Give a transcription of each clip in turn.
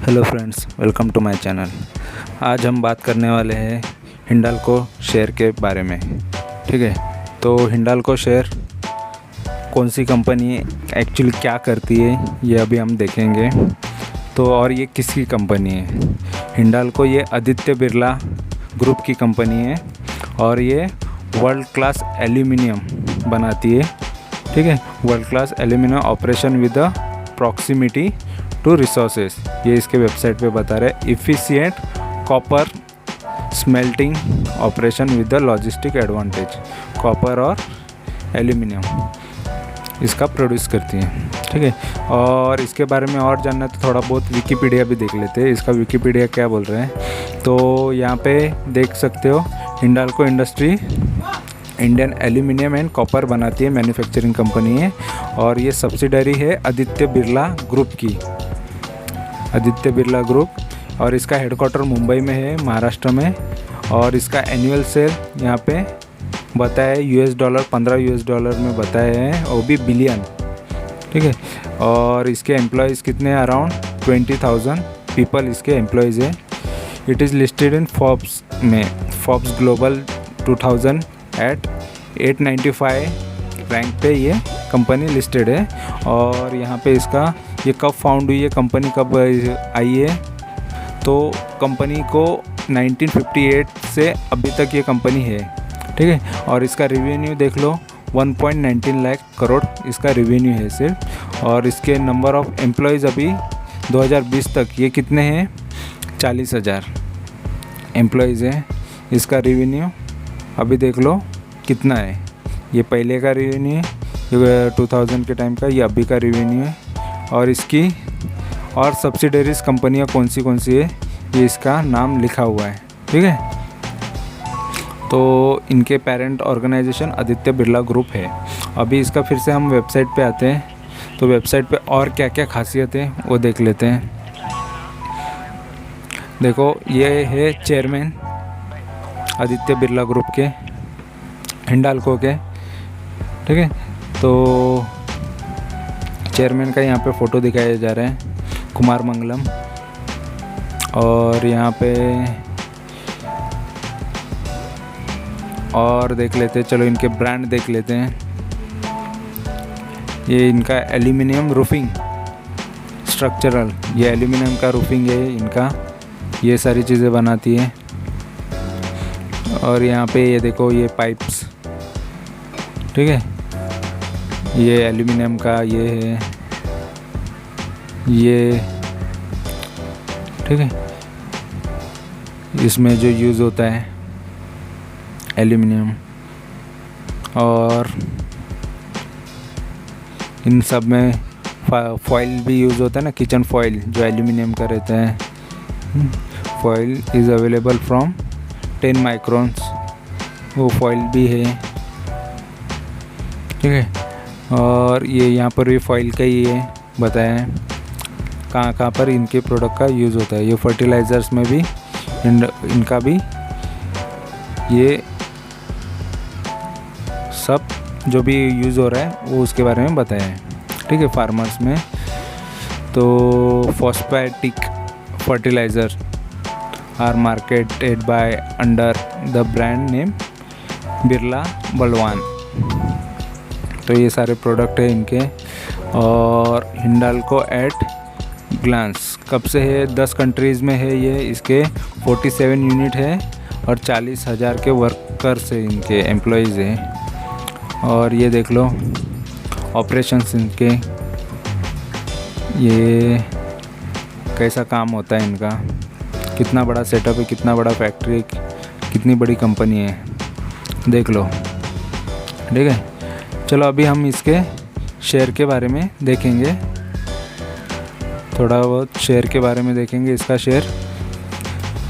Hello friends, welcome to my channel. आज हम बात करने वाले हैं हिंडाल्को शेयर के बारे में। ठीक है, तो हिंडाल्को शेयर कौन सी कंपनी एक्चुअली क्या करती है ये अभी हम देखेंगे। तो और ये किसकी कंपनी है? हिंडाल्को ये आदित्य बिरला ग्रुप की कंपनी है और ये वर्ल्ड क्लास एल्यूमिनियम बनाती है। ठीक है, world class aluminium operation with the proximity to resources, ये इसके वेबसाइट पे बता रहे हैं। Efficient copper smelting operation with the logistic advantage, copper और एल्यूमिनियम इसका प्रोड्यूस करती है। ठीक है, और इसके बारे में और जानना तो थोड़ा बहुत विकीपीडिया भी देख लेते हैं, इसका विकीपीडिया क्या बोल रहे हैं। तो यहाँ पे देख सकते हो, Hindalco industry Indian aluminium and copper बनाती है, मैन्युफैक्चरिंग कंपनी है और ये सब्सिडरी है आदित्य बिरला ग्रुप की, आदित्य बिरला ग्रुप। और इसका हेडक्वार्टर मुंबई में है, महाराष्ट्र में। और इसका एनुअल सेल यहाँ पे बताया है $15 में बताया है, वो भी बिलियन। ठीक है, और इसके एम्प्लॉयज़ कितने हैं? अराउंड 20,000 पीपल इसके एम्प्लॉयज़ है। It is listed in Forbes में, फोर्ब्स ग्लोबल 2000 एट 895 रैंक पे ये कंपनी लिस्टेड है। और यहाँ पे इसका ये कब फाउंड हुई है, कंपनी कब आई है? तो कंपनी को 1958 से अभी तक ये कंपनी है। ठीक है, और इसका रेवेन्यू देख लो, 1.19 लाख करोड़ इसका रेवेन्यू है सिर्फ। और इसके नंबर ऑफ़ एम्प्लॉयज़ अभी 2020 तक ये कितने हैं? 40,000 एम्प्लॉयज़ हैं। इसका रेवेन्यू अभी देख लो कितना है, ये पहले का रेवेन्यू है, ये 2000 के टाइम का, ये अभी का रेवेन्यू है। और इसकी और सब्सिडरीज कंपनियां कौन सी है, ये इसका नाम लिखा हुआ है। ठीक है, तो इनके parent organisation Aditya Birla group है। अभी इसका फिर से हम वेबसाइट पे आते हैं, तो वेबसाइट पे और क्या क्या खासियत है वो देख लेते हैं। देखो, ये है चेयरमैन आदित्य बिरला ग्रुप के, हिंडाल्को के। ठीक है, तो चेयरमैन का यहाँ पे फ़ोटो दिखाया जा रहा है, कुमार मंगलम। और यहाँ पे और देख लेते हैं, चलो इनके ब्रांड देख लेते हैं। ये इनका एल्यूमिनियम रूफिंग स्ट्रक्चरल, ये एल्यूमिनियम का रूफिंग है इनका, ये सारी चीज़ें बनाती है। और यहाँ पे ये देखो, ये पाइप्स, ठीक है, ये एल्यूमिनियम का ये है, ये ठीक है, इसमें जो यूज़ होता है एल्यूमिनियम। और इन सब में फॉइल भी यूज़ होता है ना, किचन फॉइल जो एल्यूमिनियम का रहता है। Foil is available from 10 microns, वो फॉइल भी है। ठीक है, और ये यहाँ पर भी फॉइल का ही है, बताया है कहाँ पर इनके प्रोडक्ट का यूज़ होता है। ये फर्टिलाइज़र्स में भी इनका भी ये सब जो भी यूज़ हो रहा है वो उसके बारे में बताया है। ठीक है, फार्मर्स में तो phosphatic fertiliser are marketed by under the brand name Birla Balwan. तो ये सारे प्रोडक्ट है इनके। और हिंडाल्को एट ग्लांस कब से है? 10 कंट्रीज़ में है ये, इसके 47 यूनिट है और 40,000 के वर्कर्स है, इनके एम्प्लॉयज़ हैं। और ये देख लो ऑपरेशंस इनके, ये कैसा काम होता है इनका, कितना बड़ा सेटअप है, कितना बड़ा फैक्ट्री है, कितनी बड़ी कंपनी है, देख लो। ठीक है, चलो अभी हम इसके शेयर के बारे में देखेंगे, थोड़ा बहुत शेयर के बारे में देखेंगे। इसका शेयर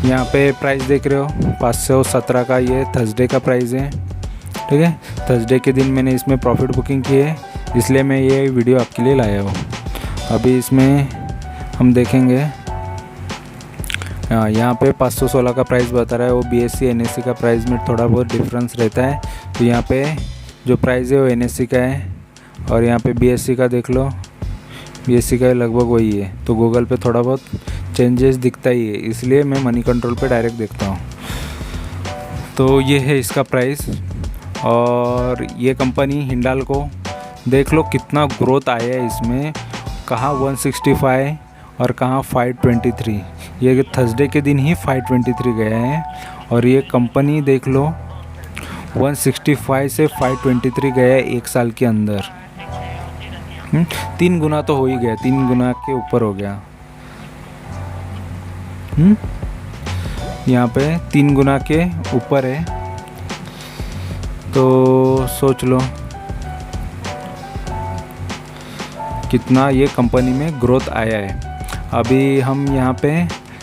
यहाँ पे प्राइस देख रहे हो, 517 का, ये थर्सडे का प्राइस है। ठीक है, थर्सडे के दिन मैंने इसमें प्रॉफिट बुकिंग की है, इसलिए मैं ये वीडियो आपके लिए लाया हूँ। अभी इसमें हम देखेंगे, यहाँ पे 516 का प्राइस बता रहा है, वो BSE NSE का प्राइस में थोड़ा बहुत डिफरेंस रहता है। तो यहाँ पे जो प्राइस है वो NSE का है, और यहाँ पे BSE का देख लो, BSE का लगभग वही है। तो गूगल पे थोड़ा बहुत चेंजेस दिखता ही है, इसलिए मैं मनी कंट्रोल पे डायरेक्ट देखता हूँ। तो ये है इसका प्राइस। और ये कंपनी हिंडाल्को देख लो कितना ग्रोथ आया है इसमें, कहाँ 165 और कहाँ 523। ये थर्सडे के दिन ही 523 गया है। और ये कंपनी देख लो 165 से 523 गया है एक साल के अंदर। 3 गुना तो हो ही गया, 3 गुना के ऊपर हो गया। यहाँ पे 3 गुना के ऊपर है। तो सोच लो कितना ये कंपनी में ग्रोथ आया है। अभी हम यहाँ पे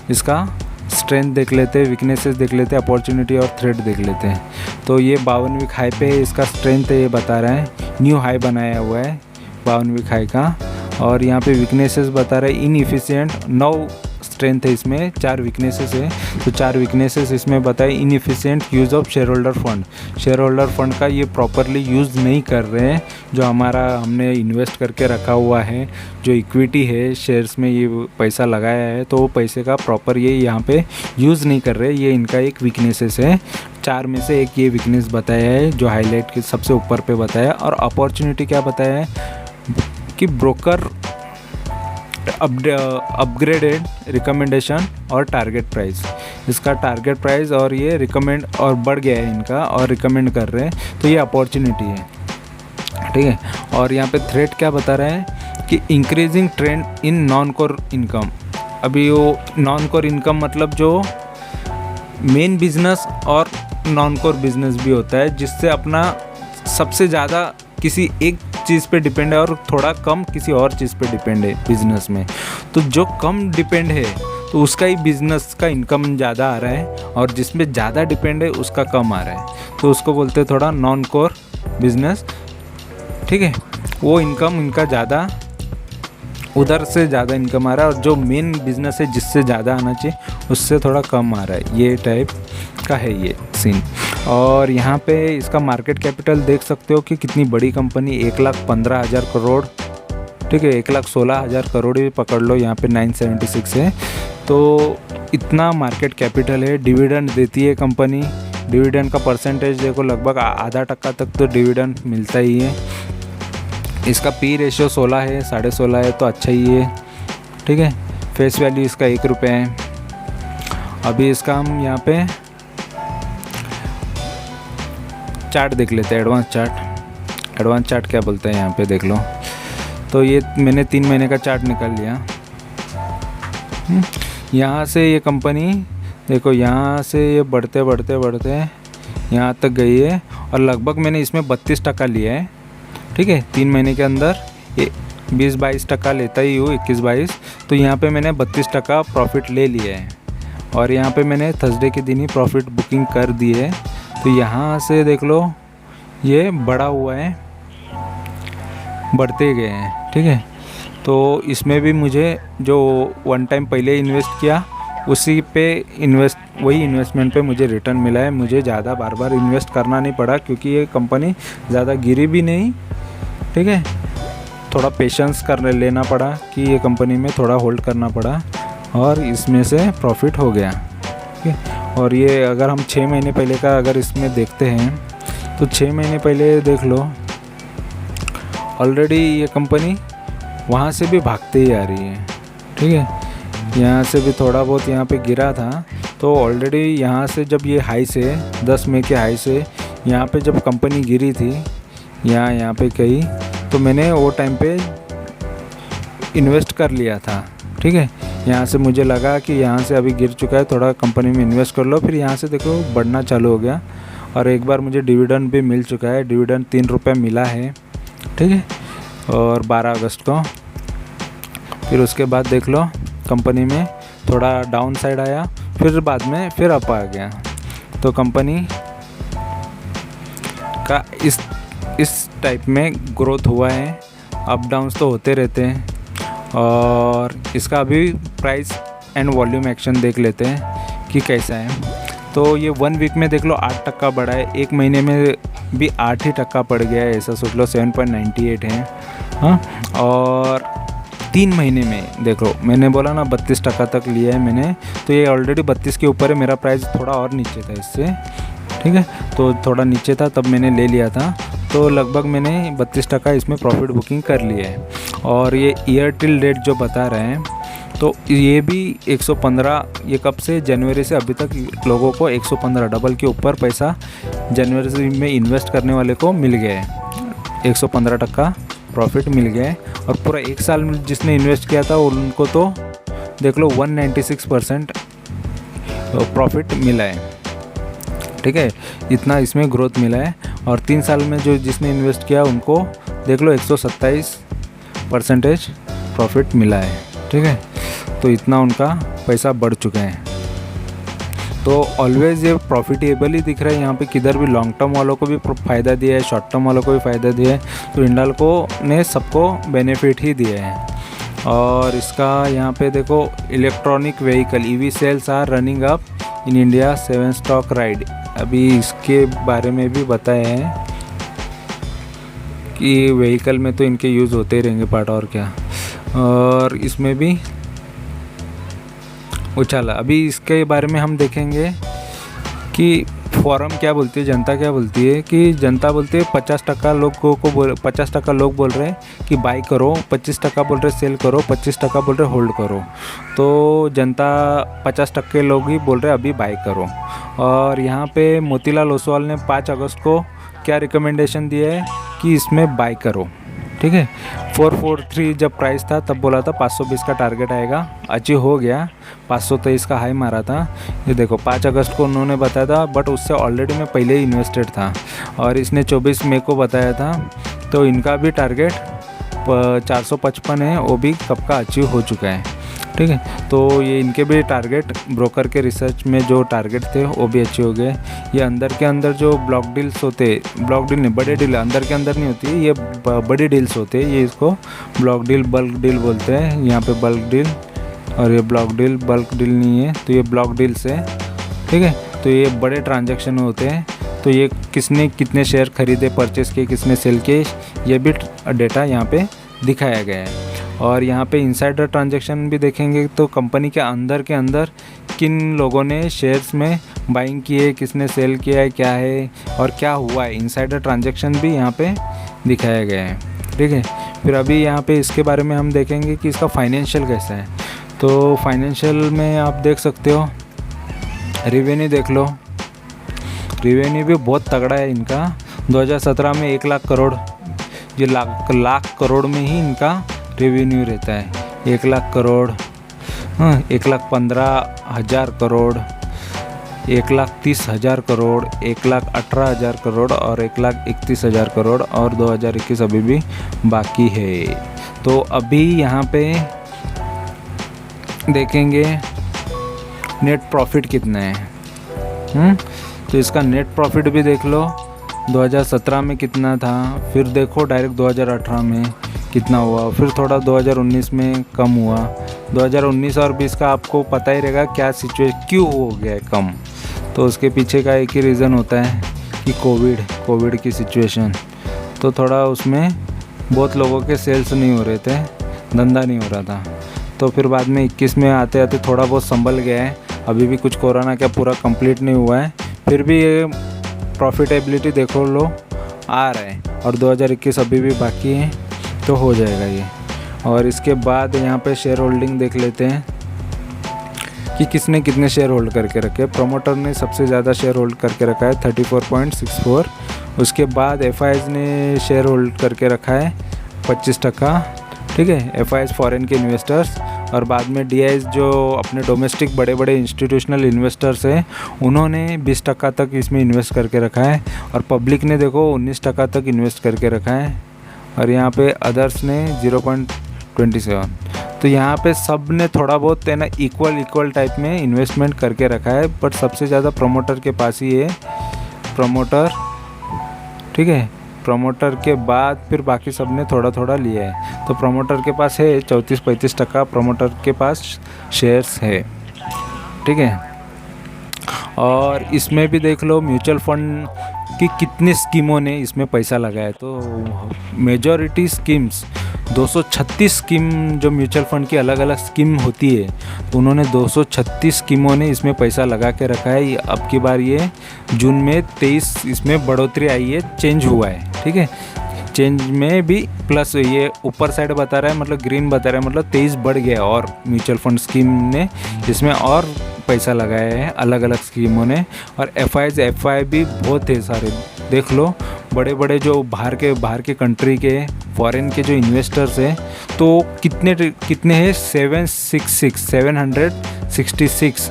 इसका स्ट्रेंथ देख लेते हैं, वीकनेसेस देख लेते हैं, अपॉर्चुनिटी और थ्रेट देख लेते हैं। तो ये 52 वीक हाई पे इसका स्ट्रेंथ है, ये बता रहा है, न्यू हाई बनाया हुआ है 52 वीक हाई का। और यहाँ पे वीकनेसेस बता रहा है इनएफिशिएंट। 9 स्ट्रेंथ है इसमें, 4 वीकनेसेस है। तो 4 वीकनेसेस इसमें बताए, inefficient use of share holder fund. Share holder fund का ये प्रॉपरली यूज़ नहीं कर रहे हैं, जो हमने इन्वेस्ट करके रखा हुआ है, जो इक्विटी है शेयर्स में ये पैसा लगाया है, तो वो पैसे का प्रॉपर ये यहाँ पे यूज़ नहीं कर रहे। ये इनका एक वीकनेसेस है। 4 में से एक ये वीकनेस बताया है, जो हाईलाइट के सबसे ऊपर पे बताया। और अपॉर्चुनिटी क्या बताया है कि ब्रोकर अपग्रेडेड रिकमेंडेशन और टारगेट प्राइस। इसका टारगेट प्राइस और ये रिकमेंड और बढ़ गया है इनका, और रिकमेंड कर रहे हैं, तो ये अपॉर्चुनिटी है, ठीक है। और यहाँ पे थ्रेट क्या बता रहा है कि increasing trend in non core income. अभी वो नॉन कोर इनकम मतलब जो मेन बिजनेस और नॉन कोर बिजनेस भी होता है, जिससे अपना सबसे ज़्यादा किसी एक चीज़ पे डिपेंड है और थोड़ा कम किसी और चीज़ पे डिपेंड है बिजनेस में। तो जो कम डिपेंड है तो उसका ही बिजनेस का इनकम ज़्यादा आ रहा है, और जिसमें ज़्यादा डिपेंड है उसका कम आ रहा है, तो उसको बोलते हैं थोड़ा नॉन कोर बिजनेस, ठीक है। वो इनकम इनका ज़्यादा, उधर से ज़्यादा इनकम आ रहा है, और जो मेन बिजनेस है जिससे ज़्यादा आना चाहिए उससे थोड़ा कम आ रहा है। ये टाइप का है ये सीन। और यहाँ पे इसका मार्केट कैपिटल देख सकते हो कि कितनी बड़ी कंपनी, 1,15,000 करोड़, ठीक है, 1,16,000 करोड़ ही पकड़ लो, यहाँ पे 976 है। तो इतना मार्केट कैपिटल है। डिविडेंड देती है कंपनी, डिविडेंड का परसेंटेज देखो, लगभग आधा टक्का तक तो डिविडेंड मिलता ही है। इसका पी रेशियो 16 है, 16.5 है, तो अच्छा ही है, ठीक है। फेस वैल्यू इसका 1 रुपये है। अभी इसका हम यहाँ पे चार्ट देख लेते हैं, एडवांस चार्ट। एडवांस चार्ट क्या बोलते हैं यहाँ पे देख लो। तो ये मैंने 3 महीने का चार्ट निकाल लिया। यहाँ से ये कंपनी देखो, यहाँ से ये बढ़ते बढ़ते बढ़ते यहाँ तक गई है, और लगभग मैंने इसमें 32% लिया है, ठीक है। 3 महीने के अंदर ये 20-22% लेता ही हूँ, 21-22। तो यहाँ पे मैंने 32% प्रॉफिट ले लिया है, और यहाँ पे मैंने थर्सडे के दिन ही प्रॉफिट बुकिंग कर दी है। तो यहाँ से देख लो ये बढ़ा हुआ है, बढ़ते गए हैं, ठीक है। तो इसमें भी मुझे जो वन टाइम पहले इन्वेस्ट किया उसी पे वही इन्वेस्टमेंट पे मुझे रिटर्न मिला है। मुझे ज़्यादा बार बार इन्वेस्ट करना नहीं पड़ा, क्योंकि ये कंपनी ज़्यादा गिरी भी नहीं, ठीक है। थोड़ा पेशेंस लेना पड़ा कि ये कंपनी में थोड़ा होल्ड करना पड़ा, और इसमें से प्रॉफिट हो गया, ठीक है। और ये अगर हम 6 महीने पहले का अगर इसमें देखते हैं, तो 6 महीने पहले देख लो, ऑलरेडी ये कंपनी वहाँ से भी भागते ही आ रही है, ठीक है। यहाँ से भी थोड़ा बहुत यहाँ पे गिरा था, तो ऑलरेडी यहाँ से जब ये हाई से 10 मई के हाई से यहाँ पे जब कंपनी गिरी थी, यहाँ पे कहीं, तो मैंने वो टाइम पे इन्वेस्ट कर लिया था, ठीक है। यहाँ से मुझे लगा कि यहाँ से अभी गिर चुका है, थोड़ा कंपनी में इन्वेस्ट कर लो। फिर यहाँ से देखो बढ़ना चालू हो गया, और एक बार मुझे डिविडेंड भी मिल चुका है। डिविडेंड 3 रुपये मिला है, ठीक है, और 12 अगस्त को। फिर उसके बाद देख लो कंपनी में थोड़ा डाउन साइड आया, फिर बाद में फिर अप आ गया। तो कंपनी का इस टाइप में ग्रोथ हुआ है। अप डाउन्स तो होते रहते हैं। और इसका अभी प्राइस एंड वॉल्यूम एक्शन देख लेते हैं कि कैसा है। तो ये 1 वीक में देख लो 8% बढ़ा है, 1 महीने में भी 8% पड़ गया है, ऐसा सोच लो 7.98 है, हाँ। और 3 महीने में देखो, मैंने बोला ना 32% तक लिया है मैंने, तो ये ऑलरेडी 32 के ऊपर है। मेरा प्राइस थोड़ा और नीचे था इससे, ठीक है, तो थोड़ा नीचे था तब मैंने ले लिया था। तो लगभग मैंने 32% इसमें प्रॉफिट बुकिंग कर लिया है। और ये ईयर टिल डेट जो बता रहे हैं, तो ये भी 115, ये कब से, जनवरी से अभी तक लोगों को 115 डबल के ऊपर पैसा जनवरी में इन्वेस्ट करने वाले को मिल गया है। 115% प्रॉफिट मिल गया है। और पूरा 1 साल में जिसने इन्वेस्ट किया था उनको तो देख लो 196% प्रॉफिट मिला है, ठीक है, इतना इसमें ग्रोथ मिला है। और 3 साल में जो जिसने इन्वेस्ट किया उनको देख लो 127% प्रॉफिट मिला है, ठीक है, तो इतना उनका पैसा बढ़ चुका है। तो ऑलवेज़ ये प्रॉफिटेबल ही दिख रहा है यहाँ पे, किधर भी लॉन्ग टर्म वालों को भी फ़ायदा दिया है, शॉर्ट टर्म वालों को भी फ़ायदा दिया है। तो हिंडाल्को ने सबको बेनिफिट ही दिए हैं। और इसका यहाँ पे देखो, electronic vehicle EV sales are running up in India 7 stock ride, अभी इसके बारे में भी बताए हैं कि व्हीकल में तो इनके यूज़ होते ही रहेंगे पार्ट, और क्या। और इसमें भी उछाला, अभी इसके बारे में हम देखेंगे कि फॉरम क्या बोलती है, जनता क्या बोलती है। कि जनता बोलती है 50% लोगों को 50% लोग बोल रहे हैं कि बाई करो, 25% बोल रहे सेल करो, 25% बोल रहे होल्ड करो। तो जनता 50% लोग ही बोल रहे अभी बाई करो। और यहाँ पे मोतीलाल ओसवाल ने 5 अगस्त को क्या रिकमेंडेशन दिया है कि इसमें बाई करो, ठीक है। 443 जब प्राइस था तब बोला था 520 का टारगेट आएगा, अचीव हो गया, 523 का हाई मारा था। ये देखो 5 अगस्त को उन्होंने बताया था, बट उससे ऑलरेडी मैं पहले ही इन्वेस्टेड था। और इसने 24 मई को बताया था, तो इनका भी टारगेट 455 है, वो भी कब का अचीव हो चुका है, ठीक है। तो ये इनके भी टारगेट ब्रोकर के रिसर्च में जो टारगेट थे वो भी अच्छे हो गए। ये अंदर के अंदर जो ब्लॉक डील्स होते, ब्लॉक डील नहीं, बड़े डील अंदर के अंदर नहीं होती, ये बड़ी डील्स होते हैं, ये इसको ब्लॉक डील बल्क डील बोलते हैं। यहाँ पे बल्क डील और ये ब्लॉक डील, बल्क डील नहीं है, तो ये ब्लॉक डील्स है, ठीक है। तो ये बड़े ट्रांजैक्शन होते हैं। तो ये किसने कितने शेयर खरीदे, परचेस किए, किसने सेल किए, ये भी डेटा यहाँ पे दिखाया गया है। और यहाँ पे इनसाइडर ट्रांजैक्शन भी देखेंगे, तो कंपनी के अंदर किन लोगों ने शेयर्स में बाइंग किए, किसने सेल किया है, क्या है और क्या हुआ है, इनसाइडर ट्रांजैक्शन भी यहाँ पे दिखाया गया है, ठीक है। फिर अभी यहाँ पे इसके बारे में हम देखेंगे कि इसका फाइनेंशियल कैसा है। तो फाइनेंशियल में आप देख सकते हो, रिवेन्यू देख लो, रिवेन्यू भी बहुत तगड़ा है इनका। 2017 में 1 लाख करोड़, ये लाख करोड़ में ही इनका रेवेन्यू रहता है। 1 लाख करोड़, 1,15,000 करोड़, 1,30,000 करोड़, 1,18,000 करोड़ और 1,31,000 करोड़, और 2021 अभी भी बाकी है। तो अभी यहाँ पे देखेंगे नेट प्रॉफिट कितना है। तो इसका नेट प्रॉफिट भी देख लो, 2017 में कितना था, फिर देखो डायरेक्ट 2018 में कितना हुआ, फिर थोड़ा 2019 में कम हुआ। 2019 और 20 का आपको पता ही रहेगा क्या सिचुएशन, क्यों हो गया है कम। तो उसके पीछे का एक ही रीज़न होता है कि कोविड की सिचुएशन। तो थोड़ा उसमें बहुत लोगों के सेल्स नहीं हो रहे थे, धंधा नहीं हो रहा था। तो फिर बाद में 21 में आते आते थोड़ा बहुत संभल गया है। अभी भी कुछ कोरोना का पूरा कंप्लीट नहीं हुआ है, फिर भी ये प्रॉफिटेबिलिटी देखो लो आ रहा है। और 2021 अभी भी बाकी है, तो हो जाएगा ये। और इसके बाद यहाँ पे शेयर होल्डिंग देख लेते हैं कि किसने कितने शेयर होल्ड करके रखे। प्रोमोटर ने सबसे ज़्यादा शेयर होल्ड करके रखा है 34.64। उसके बाद FIs ने शेयर होल्ड करके रखा है 25%, ठीक है, FIs फॉरेन के इन्वेस्टर्स। और बाद में DIs जो अपने डोमेस्टिक बड़े बड़े इंस्टीट्यूशनल इन्वेस्टर्स हैं, उन्होंने 20% तक इसमें इन्वेस्ट करके रखा है। और पब्लिक ने देखो 19% तक इन्वेस्ट करके रखा है। और यहाँ पे अदर्स ने 0.27। तो यहाँ पे सब ने थोड़ा बहुत है ना इक्वल टाइप में इन्वेस्टमेंट करके रखा है। बट सबसे ज़्यादा प्रमोटर के पास ही है, प्रमोटर, ठीक है। प्रमोटर के बाद फिर बाकी सब ने थोड़ा थोड़ा लिया है। तो प्रमोटर के पास है 34-35% प्रमोटर के पास शेयर्स है, ठीक है। और इसमें भी देख लो म्यूचुअल फंड कि कितनी स्कीमों ने इसमें पैसा लगाया। तो मेजॉरिटी स्कीम्स 236 स्कीम जो म्यूचुअल फंड की अलग अलग स्कीम होती है, तो उन्होंने 236 स्कीमों ने इसमें पैसा लगा के रखा है। अब की बार ये जून में 23 इसमें बढ़ोतरी आई है, चेंज हुआ है, ठीक है। चेंज में भी प्लस ये ऊपर साइड बता रहा है, मतलब ग्रीन बता रहा है, मतलब 23 बढ़ गया और म्यूचुअल फंड स्कीम ने इसमें और पैसा लगाया है अलग अलग स्कीमों ने। और एफआई भी बहुत है सारे, देख लो बड़े बड़े जो बाहर के कंट्री के फॉरेन के जो इन्वेस्टर्स हैं, तो कितने हैं 766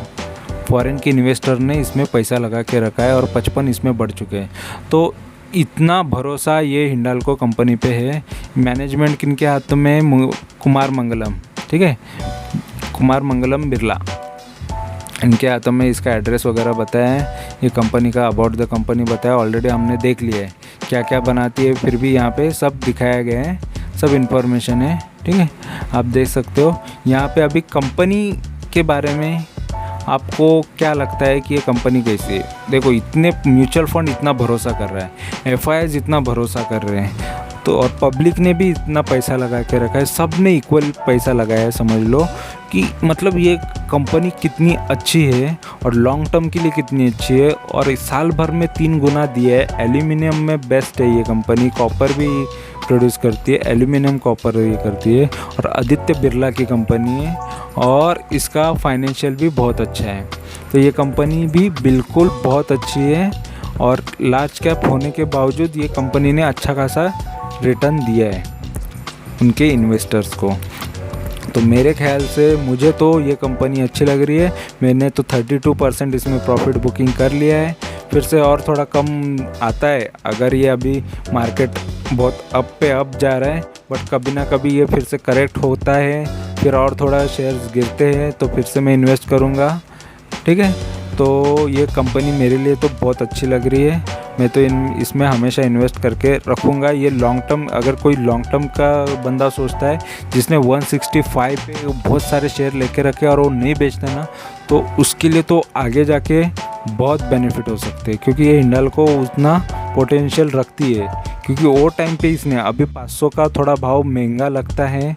फॉरेन के इन्वेस्टर ने इसमें पैसा लगा के रखा है और 55 इसमें बढ़ चुके हैं। तो इतना भरोसा ये हिंडाल्को कंपनी पे है। मैनेजमेंट किनके हाथों में? कुमार मंगलम, ठीक है, कुमार मंगलम बिरला, इनके हाथों में। इसका एड्रेस वगैरह बताया है, ये कंपनी का अबाउट द कंपनी बताया, ऑलरेडी हमने देख लिया है क्या क्या बनाती है, फिर भी यहाँ पे सब दिखाया गया है, सब इन्फॉर्मेशन है, ठीक है, आप देख सकते हो। यहाँ पे अभी कंपनी के बारे में आपको क्या लगता है कि ये कंपनी कैसी है? देखो इतने म्यूचुअल फंड इतना भरोसा कर रहा है, एफआईआईज इतना भरोसा कर रहे हैं, तो और पब्लिक ने भी इतना पैसा लगा के रखा है, सब ने इक्वल पैसा लगाया है। समझ लो कि मतलब ये कंपनी कितनी अच्छी है और लॉन्ग टर्म के लिए कितनी अच्छी है। और इस साल भर में 3 गुना दिया है। एल्यूमिनियम में बेस्ट है ये कंपनी, कॉपर भी प्रोड्यूस करती है, एल्यूमिनियम कॉपर ये करती है, और आदित्य बिरला की कंपनी है और इसका फाइनेंशियल भी बहुत अच्छा है। तो ये कंपनी भी बिल्कुल बहुत अच्छी है और लार्ज कैप होने के बावजूद ये कंपनी ने अच्छा खासा रिटर्न दिया है उनके इन्वेस्टर्स को। तो मेरे ख्याल से मुझे तो ये कंपनी अच्छी लग रही है। मैंने तो 32% इसमें प्रॉफिट बुकिंग कर लिया है, फिर से और थोड़ा कम आता है अगर ये अभी मार्केट बहुत अप पे अप जा रहा है, बट कभी ना कभी ये फिर से करेक्ट होता है, फिर और थोड़ा शेयर्स गिरते हैं तो फिर से मैं इन्वेस्ट करूँगा, ठीक है। तो ये कंपनी मेरे लिए तो बहुत अच्छी लग रही है, मैं तो इसमें हमेशा इन्वेस्ट करके रखूँगा। ये लॉन्ग टर्म, अगर कोई लॉन्ग टर्म का बंदा सोचता है जिसने 165 पे बहुत सारे शेयर लेके रखे और वो नहीं बेचता ना, तो उसके लिए तो आगे जाके बहुत बेनिफिट हो सकते हैं, क्योंकि ये हिंडाल्को उतना पोटेंशियल रखती है। क्योंकि वो टाइम पे इसने अभी 500 का थोड़ा भाव महंगा लगता है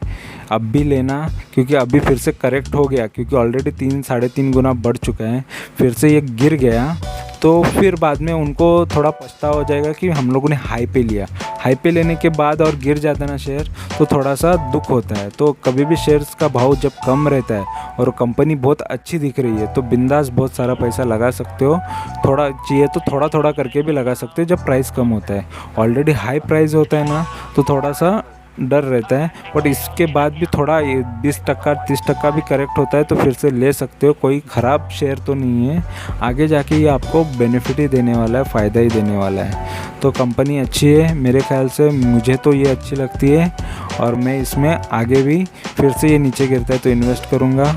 अब भी लेना, क्योंकि अभी फिर से करेक्ट हो गया, क्योंकि ऑलरेडी 3-3.5 गुना बढ़ चुका है, फिर से ये गिर गया तो फिर बाद में उनको थोड़ा पछतावा हो जाएगा कि हम लोगों ने हाई पे लिया। हाई पे लेने के बाद और गिर जाता है ना शेयर, तो थोड़ा सा दुख होता है। तो कभी भी शेयर्स का भाव जब कम रहता है और कंपनी बहुत अच्छी दिख रही है तो बिंदास बहुत सारा पैसा लगा सकते हो। थोड़ा चाहिए तो थोड़ा थोड़ा करके भी लगा सकते हो जब प्राइस कम होता है। ऑलरेडी हाई प्राइस होता है ना तो थोड़ा सा डर रहता है, बट इसके बाद भी थोड़ा 20-30% भी करेक्ट होता है तो फिर से ले सकते हो। कोई ख़राब शेयर तो नहीं है, आगे जाके ये आपको बेनिफिट ही देने वाला है, फ़ायदा ही देने वाला है। तो कंपनी अच्छी है मेरे ख्याल से, मुझे तो ये अच्छी लगती है और मैं इसमें आगे भी फिर से ये नीचे गिरता है तो इन्वेस्ट करूँगा,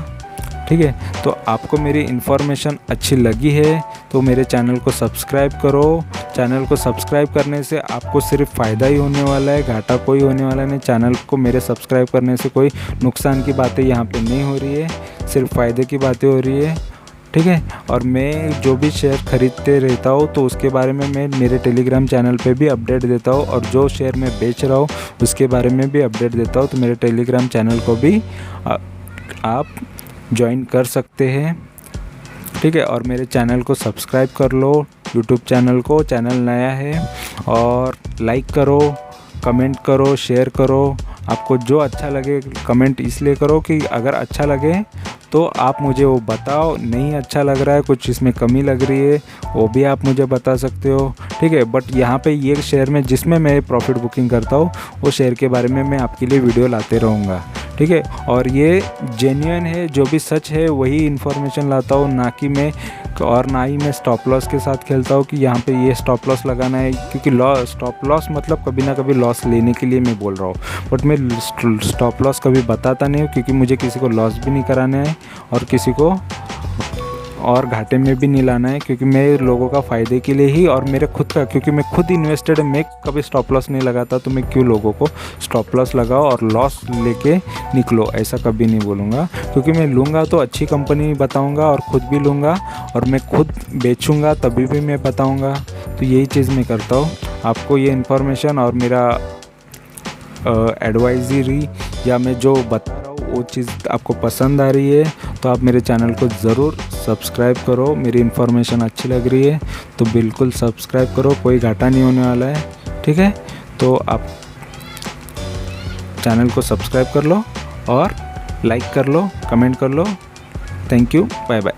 ठीक है। तो आपको मेरी इन्फॉर्मेशन अच्छी लगी है तो मेरे चैनल को सब्सक्राइब करो। चैनल को सब्सक्राइब करने से आपको सिर्फ फ़ायदा ही होने वाला है, घाटा कोई होने वाला नहीं। चैनल को मेरे सब्सक्राइब करने से कोई नुकसान की बातें यहाँ पे नहीं हो रही है, सिर्फ फ़ायदे की बातें हो रही है, ठीक है। और मैं जो भी शेयर खरीदते रहता हूँ तो उसके बारे में मैं मेरे टेलीग्राम चैनल पे भी अपडेट देता हूँ, और जो शेयर मैं बेच रहा हूँ उसके बारे में भी अपडेट देता हूँ। तो मेरे टेलीग्राम चैनल को भी आप ज्वाइन कर सकते हैं, ठीक है। और मेरे चैनल को सब्सक्राइब कर लो, यूट्यूब चैनल को, चैनल नया है, और लाइक करो, कमेंट करो, शेयर करो। आपको जो अच्छा लगे कमेंट इसलिए करो कि अगर अच्छा लगे तो आप मुझे वो बताओ, नहीं अच्छा लग रहा है, कुछ इसमें कमी लग रही है, वो भी आप मुझे बता सकते हो, ठीक है। बट यहाँ पे ये शेयर में जिसमें मैं प्रॉफिट बुकिंग करता हूँ वो शेयर के बारे में मैं आपके लिए वीडियो लाते रहूँगा, ठीक है। और ये जेन्युइन है, जो भी सच है वही इन्फॉर्मेशन लाता हूँ, ना कि मैं और ना ही मैं स्टॉप लॉस के साथ खेलता हूँ कि यहाँ पे ये स्टॉप लॉस लगाना है, क्योंकि स्टॉप लॉस मतलब कभी ना कभी लॉस लेने के लिए मैं बोल रहा हूँ। बट मैं स्टॉप लॉस कभी बताता नहीं हूँ, क्योंकि मुझे किसी को लॉस भी नहीं कराना है और किसी को और घाटे में भी नहीं लाना है, क्योंकि मैं लोगों का फ़ायदे के लिए ही और मेरे खुद का, क्योंकि मैं खुद इन्वेस्टेड, मैं कभी स्टॉप लॉस नहीं लगाता, तो मैं क्यों लोगों को स्टॉप लॉस लगाओ और लॉस लेके निकलो, ऐसा कभी नहीं बोलूँगा। क्योंकि मैं लूँगा तो अच्छी कंपनी बताऊँगा और ख़ुद भी लूँगा, और मैं खुद बेचूँगा तभी भी मैं बताऊँगा। तो यही चीज़ मैं करता हूँ। आपको ये इन्फॉर्मेशन और मेरा एडवाइजरी या मैं जो बता रहा हूँ वो चीज़ आपको पसंद आ रही है तो आप मेरे चैनल को ज़रूर सब्सक्राइब करो। मेरी इन्फॉर्मेशन अच्छी लग रही है तो बिल्कुल सब्सक्राइब करो, कोई घाटा नहीं होने वाला है। ठीक है, तो आप चैनल को सब्सक्राइब कर लो और लाइक कर लो, कमेंट कर लो। Thank you, bye bye.